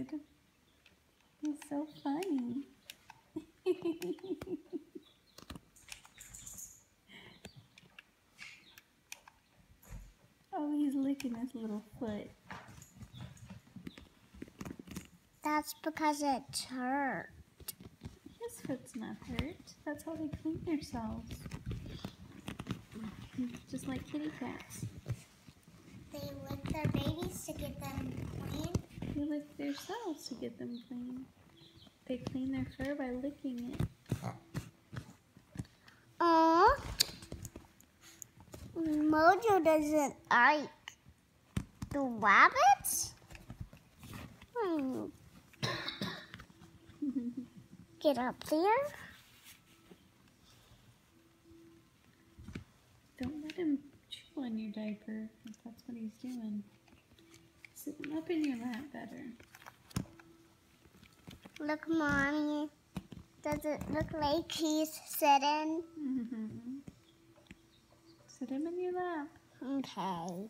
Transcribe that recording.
good. He's so funny. Oh, he's licking his little foot. That's because it's hurt. His foot's not hurt. That's how they clean themselves. Just like kitty cats. They lick their babies to get them clean. They lick themselves to get them clean. They clean their fur by licking it. Aww. Mojo doesn't like the rabbits. Get up there. Don't let him chew on your diaper if that's what he's doing. Sit him up in your lap better. Look, Mommy. Does it look like he's sitting? Sit him in your lap. Okay.